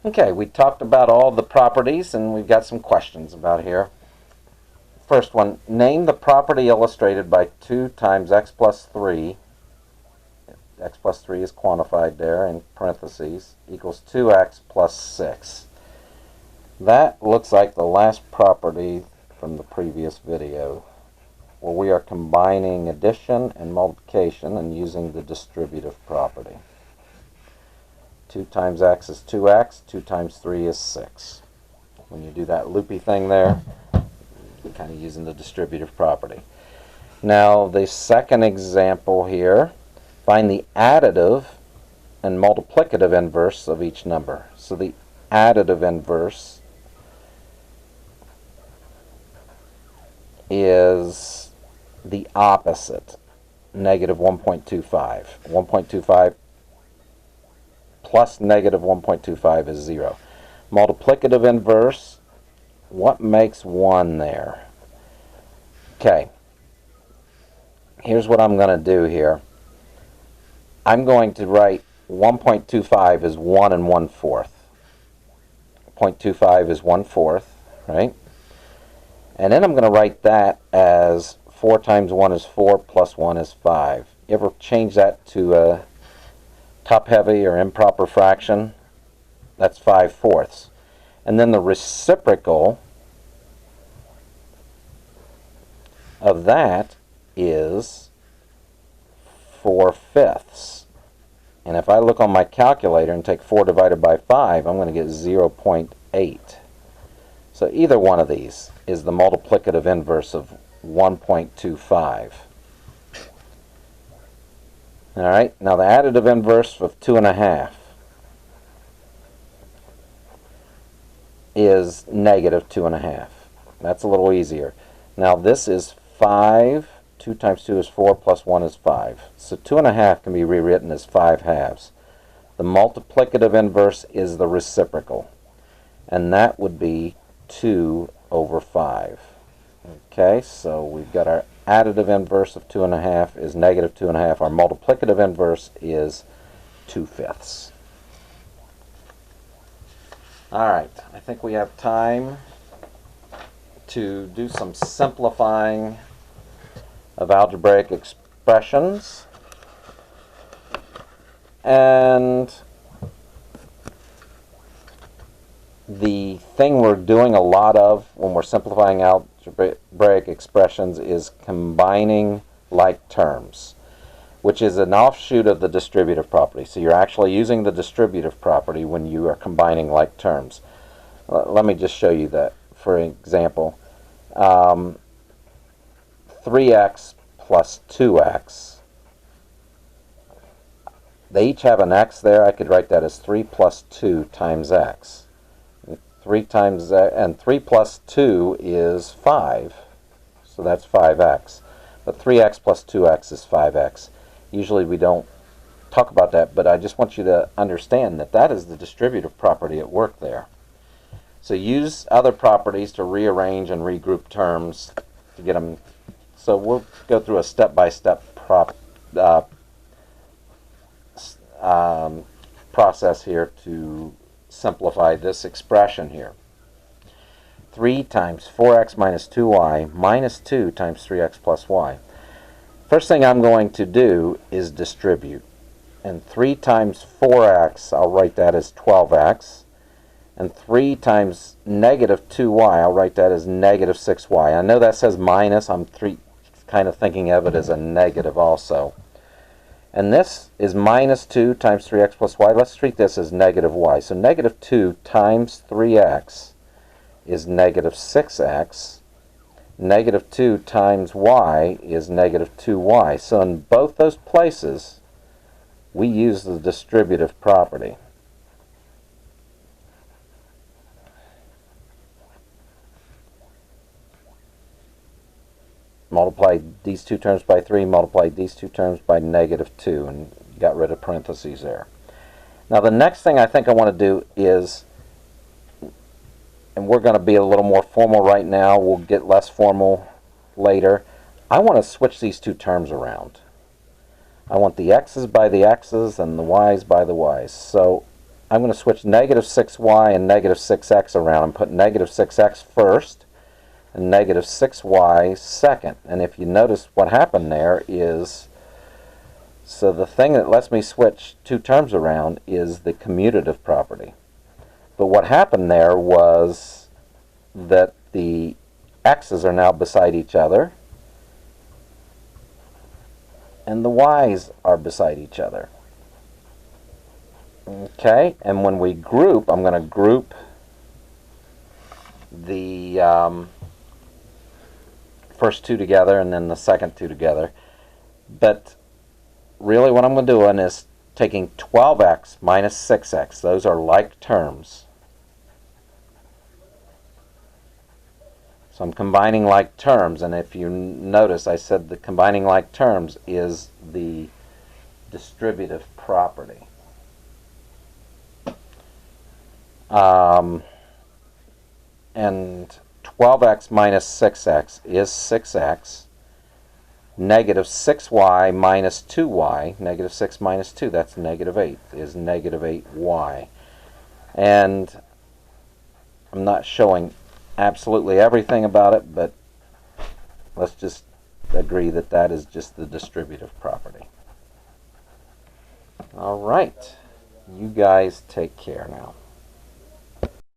Okay, we talked about all the properties and we've got some questions about here. First one, name the property illustrated by 2 times x plus 3. X plus 3 is quantified there in parentheses, equals 2x plus 6. That looks like the last property from the previous video, where we are combining addition and multiplication and using the distributive property. 2 times x is 2x, 2 times 3 is 6. When you do that loopy thing there, you're kind of using the distributive property. Now the second example here, find the additive and multiplicative inverse of each number. So the additive inverse is the opposite, negative 1.25. 1.25 plus negative 1.25 is 0. Multiplicative inverse, what makes 1 there? Okay, here's what I'm going to do here. I'm going to write 1.25 as 1 and 1/4. 0.25 is 1/4, right? And then I'm going to write that as 4 times 1 is 4 plus 1 is 5. You ever change that to a top-heavy or improper fraction? That's 5/4. And then the reciprocal of that is 4/5. And if I look on my calculator and take 4 divided by 5, I'm going to get 0.8. So either one of these is the multiplicative inverse of 1.25. Alright, now the additive inverse of 2.5 is negative 2.5. That's a little easier. Now this is 5. 2 times 2 is 4 plus 1 is 5. So 2.5 can be rewritten as 5/2. The multiplicative inverse is the reciprocal, and that would be 2/5. Okay, so we've got our additive inverse of 2.5 is negative 2.5. Our multiplicative inverse is 2/5. Alright, I think we have time to do some simplifying of algebraic expressions. And the thing we're doing a lot of when we're simplifying algebraic expressions is combining like terms, which is an offshoot of the distributive property. So you're actually using the distributive property when you are combining like terms. Let me just show you that. For example, 3x plus 2x. They each have an x there. I could write that as 3 plus 2 times x. 3 times and 3 plus 2 is 5. So that's 5x. But 3x plus 2x is 5x. Usually we don't talk about that, but I just want you to understand that that is the distributive property at work there. So use other properties to rearrange and regroup terms to get them. So we'll go through a step-by-step process here to simplify this expression here. 3 times 4x minus 2y minus 2 times 3x plus y. First thing I'm going to do is distribute. And 3 times 4x, I'll write that as 12x. And 3 times negative 2y, I'll write that as negative 6y. I know that says minus. I'm kind of thinking of it as a negative also. And this is minus 2 times 3x plus y. Let's treat this as negative y. So negative 2 times 3x is negative 6x. Negative 2 times y is negative 2y. So in both those places, we use the distributive property. Multiply these two terms by 3, multiply these two terms by negative 2, and got rid of parentheses there. Now the next thing I think I want to do is, and we're going to be a little more formal right now, we'll get less formal later, I want to switch these two terms around. I want the x's by the x's and the y's by the y's. So I'm going to switch negative 6y and negative 6x around and put negative 6x first and negative 6y second. And if you notice what happened there is, so the thing that lets me switch two terms around is the commutative property. But what happened there was that the x's are now beside each other and the y's are beside each other. Okay, and when we group, I'm going to group the first two together and then the second two together. But really what I'm doing is taking 12x minus 6x. Those are like terms. So I'm combining like terms, and if you notice I said the combining like terms is the distributive property. And 12x minus 6x is 6x. Negative 6y minus 2y, negative 6 minus 2, that's negative 8, is negative 8y. And I'm not showing absolutely everything about it, but let's just agree that that is just the distributive property. All right. You guys take care now.